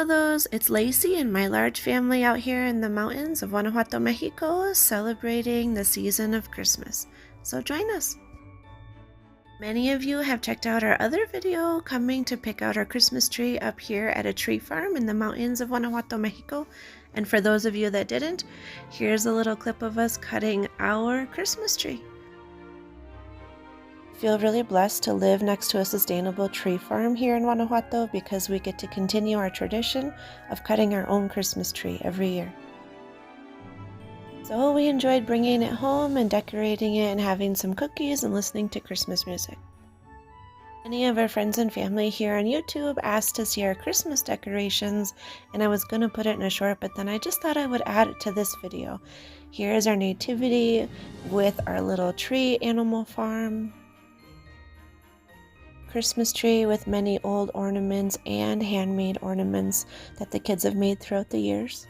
todos, it's Lacey and my large family out here in the mountains of Guanajuato, Mexico, celebrating the season of Christmas. So join us. Many of you have checked out our other video coming to pick out our Christmas tree up here at a tree farm in the mountains of Guanajuato, Mexico. And for those of you that didn't, here's a little clip of us cutting our Christmas tree. I feel really blessed to live next to a sustainable tree farm here in Guanajuato because we get to continue our tradition of cutting our own Christmas tree every year. So we enjoyed bringing it home and decorating it and having some cookies and listening to Christmas music. Many of our friends and family here on YouTube asked to see our Christmas decorations, and I was going to put it in a short, but then I just thought I would add it to this video. Here is our nativity with our little tree animal farm. Christmas tree with many old ornaments and handmade ornaments that the kids have made throughout the years.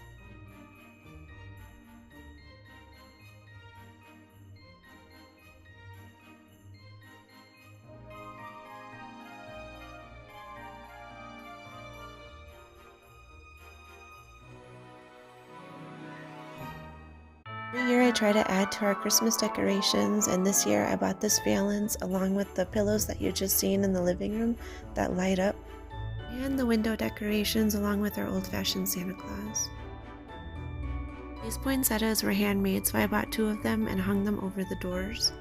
Every year I try to add to our Christmas decorations, and this year I bought this valance along with the pillows that you just seen in the living room that light up, and the window decorations along with our old-fashioned Santa Claus. These poinsettias were handmade, so I bought 2 of them and hung them over the doors.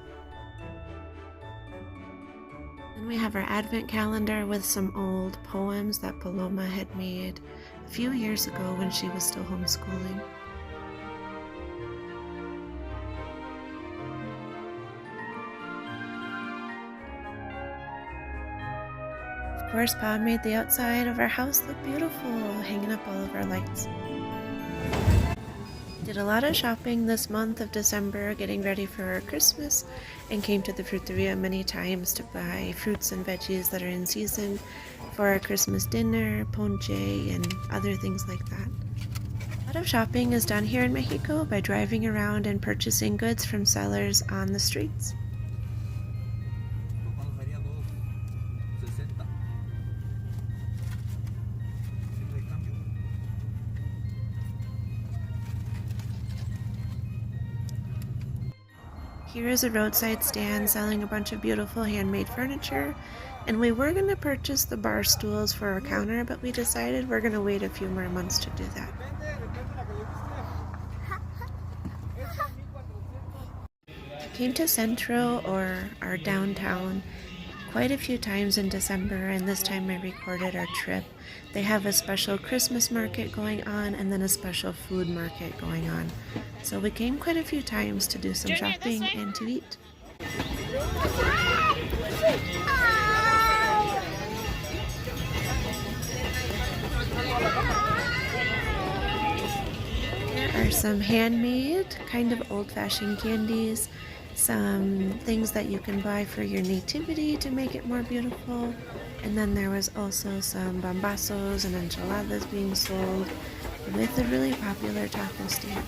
Then we have our advent calendar with some old poems that Paloma had made a few years ago when she was still homeschooling. Of course, Bob made the outside of our house look beautiful, hanging up all of our lights. Did a lot of shopping this month of December, getting ready for Christmas, and came to the fruteria many times to buy fruits and veggies that are in season for our Christmas dinner, ponche, and other things like that. A lot of shopping is done here in Mexico by driving around and purchasing goods from sellers on the streets. Here is a roadside stand selling a bunch of beautiful handmade furniture, and we were going to purchase the bar stools for our counter, but we decided we're going to wait a few more months to do that. Came to Centro, or our downtown, quite a few times in December, and this time I recorded our trip. They have a special Christmas market going on and then a special food market going on. So we came quite a few times to do some shopping and to eat. There are some handmade, kind of old-fashioned candies, some things that you can buy for your nativity to make it more beautiful, and then there was also some bombazos and enchiladas being sold with a really popular taco stand.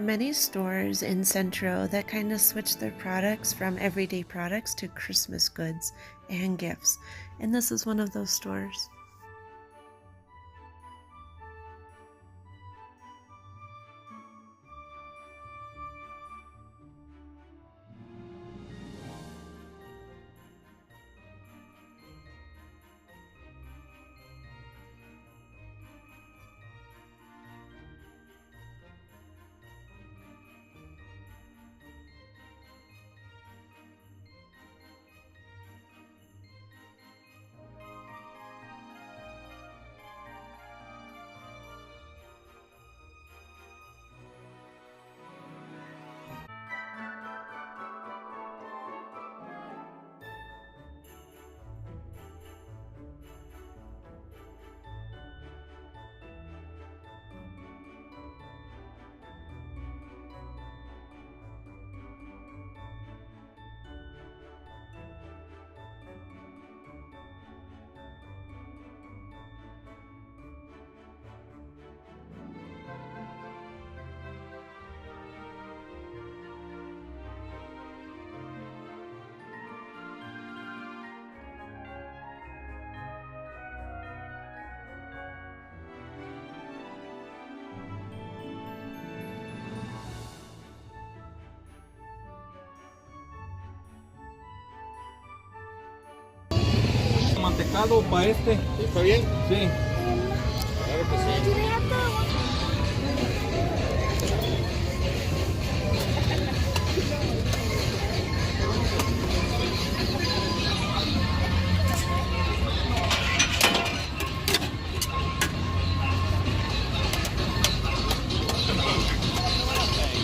many stores in Centro that kind of switch their products from everyday products to Christmas goods and gifts, and this is one of those stores. Mantecado para este. ¿Está bien? Sí. Claro que sí.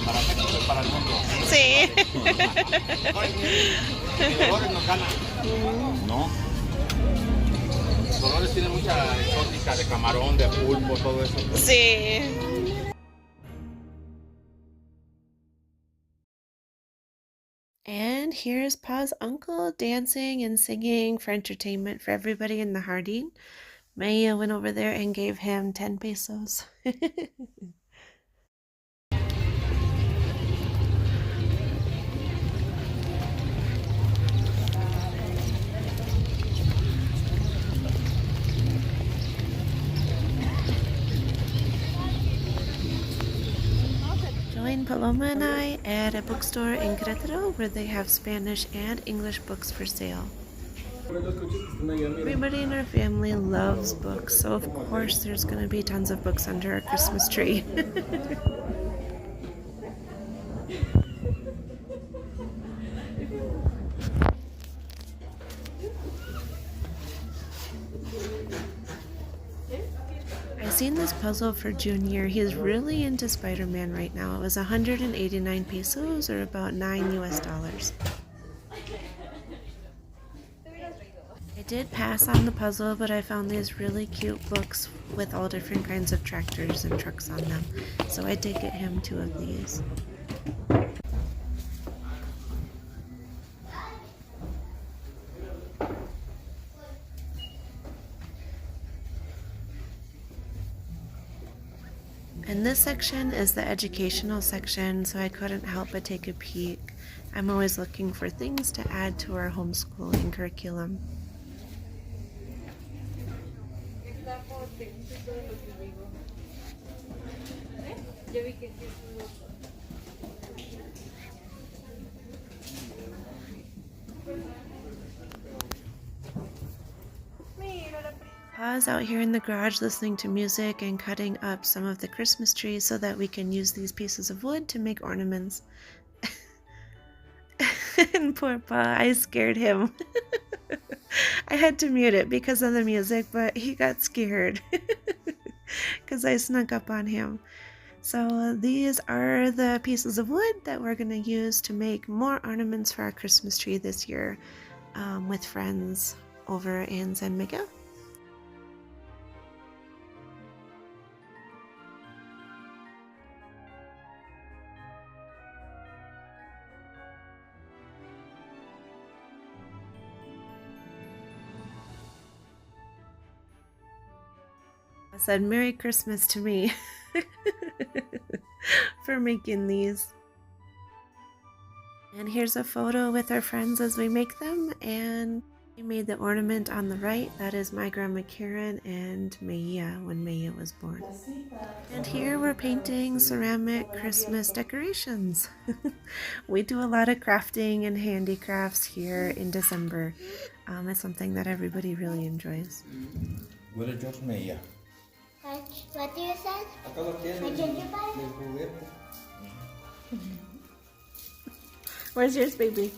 Para México y para el mundo. Sí. Dolores nos gana. No. Dolores tiene mucha exótica de camarón, de pulpo, todo eso. Sí. And here's Pa's uncle dancing and singing for entertainment for everybody in the Harding. Maya went over there and gave him 10 pesos. Join Paloma and I at a bookstore in Querétaro where they have Spanish and English books for sale. Everybody in our family loves books, so of course there's going to be tons of books under our Christmas tree. I seen this puzzle for Junior. He's really into Spider-Man right now. It was 189 pesos or about $9 US. I did pass on the puzzle, but I found these really cute books with all different kinds of tractors and trucks on them. So I did get him 2 of these. And this section is the educational section, so I couldn't help but take a peek. I'm always looking for things to add to our homeschooling curriculum. Pa's out here in the garage listening to music and cutting up some of the Christmas trees so that we can use these pieces of wood to make ornaments. And poor Pa, I scared him. I had to mute it because of the music, but he got scared because I snuck up on him. So these are the pieces of wood that we're going to use to make more ornaments for our Christmas tree this year with friends over in San Miguel. I said Merry Christmas to me. for making these. And here's a photo with our friends as we make them, and we made the ornament on the right. That is my grandma Karen and Maya when Maya was born. And here we're painting ceramic Christmas decorations. We do a lot of crafting and handicrafts here in December. It's something that everybody really enjoys. Huele George Maya. What do you say? Acá lo tienes. ¿A gingerbread? Del juguete. Where's yours, baby?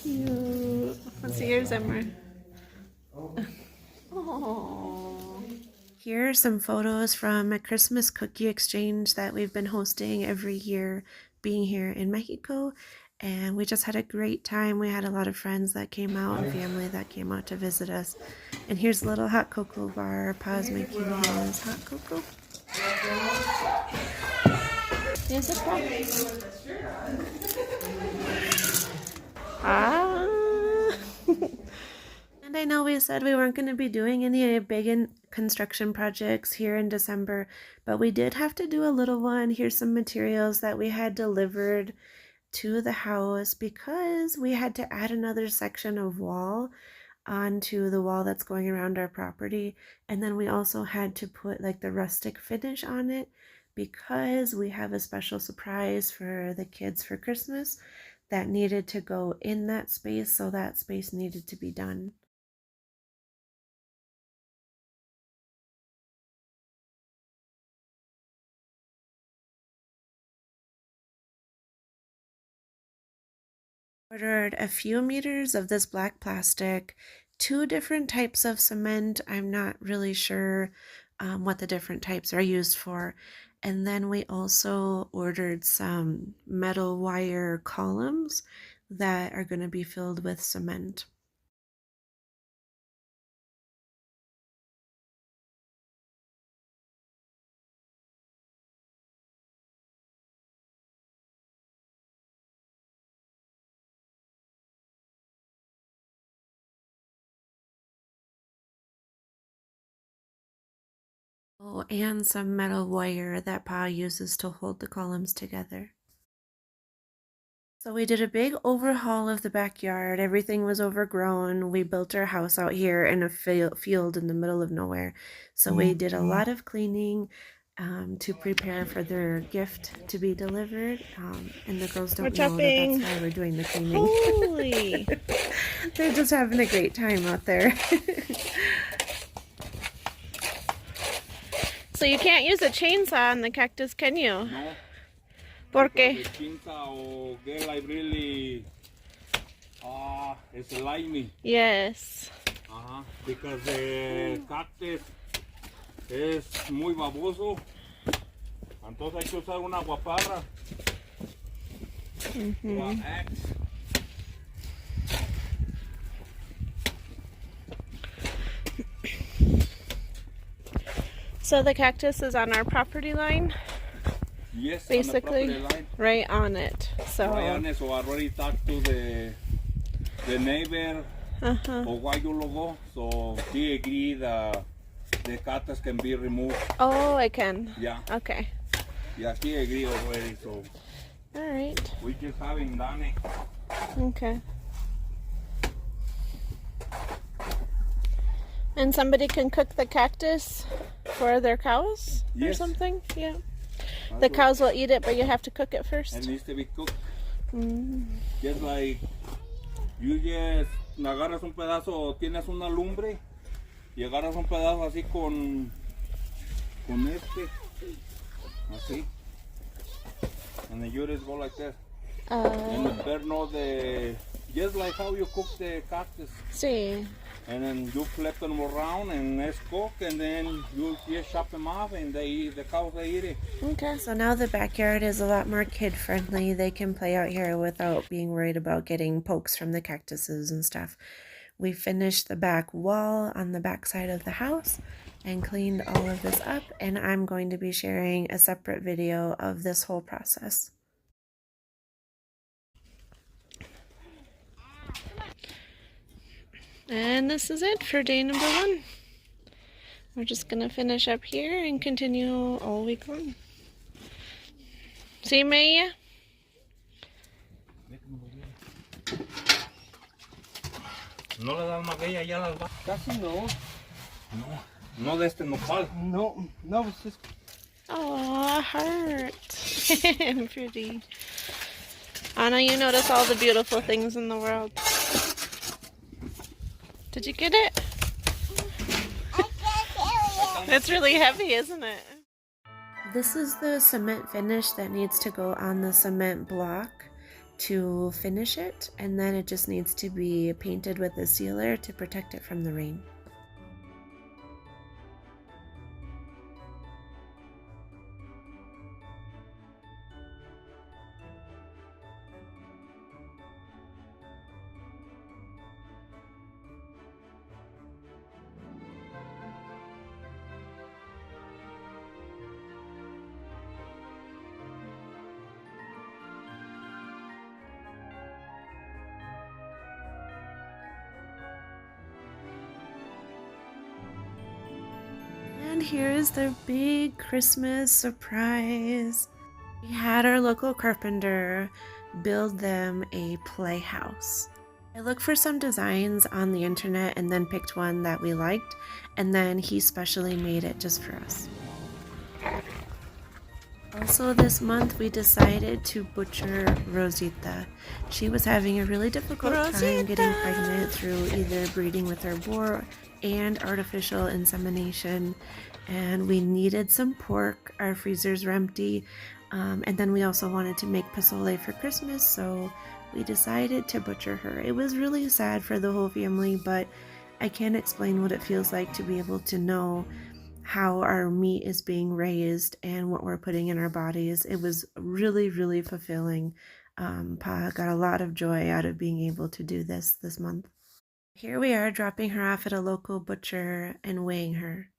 Cute. Let's see yours, Emma. Oh. Here are some photos from a Christmas cookie exchange that we've been hosting every year being here in Mexico. And we just had a great time. We had a lot of friends that came out and family that came out to visit us. And here's a little hot cocoa bar. Pa's making his hot cocoa. Here's a cup. Ah. And I know we said we weren't going to be doing any big construction projects here in December, but we did have to do a little one. Here's some materials that we had delivered to the house because we had to add another section of wall onto the wall that's going around our property, and then we also had to put like the rustic finish on it because we have a special surprise for the kids for Christmas that needed to go in that space, so that space needed to be done. Ordered a few meters of this black plastic, 2 different types of cement. I'm not really sure what the different types are used for. And then we also ordered some metal wire columns that are going to be filled with cement. Oh, and some metal wire that Pa uses to hold the columns together. So we did a big overhaul of the backyard. Everything was overgrown. We built our house out here in a field in the middle of nowhere. So we did a lot of cleaning to prepare for their gift to be delivered. And the girls don't know that that's why we're doing the cleaning. Holy! They're just having a great time out there. So you can't use a chainsaw on the cactus, can you? No. ¿Por qué? The pinta o get like really slimy. Yes. Because the cactus es muy baboso. Entonces hay que usar una guaparra. O an axe. So the cactus is on our property line? Yes, basically on the property line. right on it. So Right on it. So I already talked to the neighbor or why you logo. So he agreed the cactus can be removed. Oh, I can. Yeah. Okay. Yeah, he agreed already. So All right. we just haven't done it. Okay. And somebody can cook the cactus for their cows or Yes. something? Yeah. That's The what- cows will eat it, but you have to cook it It first. needs to be cooked. Mm. Just like you just agarras un pedazo, tienes una lumbre y agarras un pedazo así con así, and then you just go like that, and the bird know just like how you cook the cactus, See. and then you flip them around and it's cooked, and then you just chop them off and the cows they eat it. Okay. So now the backyard is a lot more kid friendly. They can play out here without being worried about getting pokes from the cactuses and stuff. We finished the back wall on the back side of the house and cleaned all of this up, and I'm going to be sharing a separate video of this whole process. And this is it for day number 1. We're just gonna finish up here and continue all week long. ¿Sí, Maya? ¿No le das maguey ya las va? Casi no. No de este nopal. No, pues es... Oh, a heart. Pretty. Anna, you notice all the beautiful things in the world. Did you get it? It's really heavy, isn't it? This is the cement finish that needs to go on the cement block to finish it, and then it just needs to be painted with a sealer to protect it from the rain. And here's their big Christmas surprise. We had our local carpenter build them a playhouse. I looked for some designs on the internet and then picked one that we liked, and then he specially made it just for us. Also this month we decided to butcher Rosita. She was having a really difficult time getting pregnant through either breeding with her boar and artificial insemination, and we needed some pork. Our freezers were empty, and then we also wanted to make pozole for Christmas, so we decided to butcher her. It was really sad for the whole family, but I can't explain what it feels like to be able to know how our meat is being raised and what we're putting in our bodies. It was really, really fulfilling. Pa got a lot of joy out of being able to do this month. Here we are dropping her off at a local butcher and weighing her.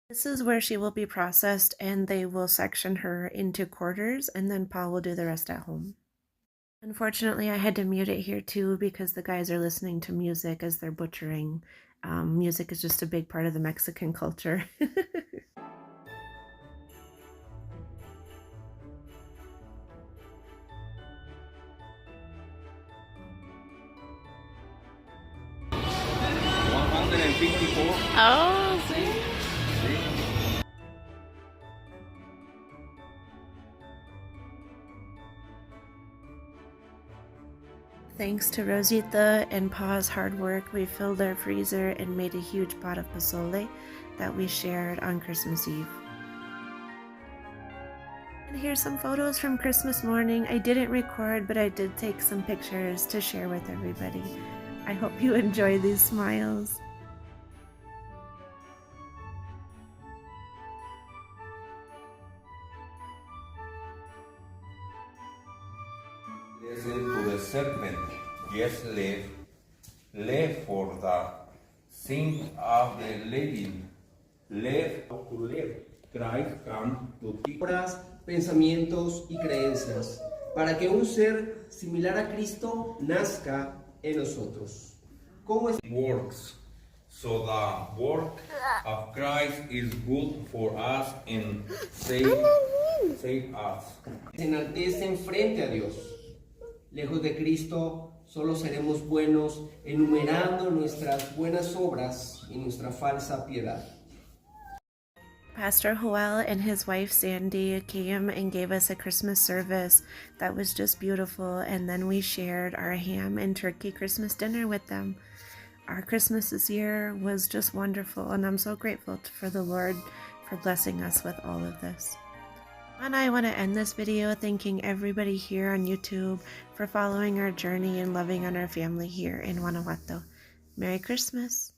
This is where she will be processed, and they will section her into quarters, and then Pa will do the rest at home. Unfortunately, I had to mute it here too because the guys are listening to music as they're butchering. Music is just a big part of the Mexican culture. Oh, see? Thanks to Rosita and Pa's hard work, we filled our freezer and made a huge pot of pozole that we shared on Christmas Eve. And here's some photos from Christmas morning. I didn't record, but I did take some pictures to share with everybody. I hope you enjoy these smiles. Listen to the serpent, yes, live for the sin of the living, live to live. Christ come to keep. Pensamientos y creencias, para que un ser similar a Cristo nazca en nosotros. ¿Cómo es? Works. So the work of Christ is good for us and save us. Se enaltecen frente a Dios. Lejos de Cristo, solo seremos buenos enumerando nuestras buenas obras y nuestra falsa piedad. Pastor Joel and his wife Sandy came and gave us a Christmas service that was just beautiful, and then we shared our ham and turkey Christmas dinner with them. Our Christmas this year was just wonderful, and I'm so grateful for the Lord for blessing us with all of this. And I want to end this video thanking everybody here on YouTube for following our journey and loving on our family here in Guanajuato. Merry Christmas!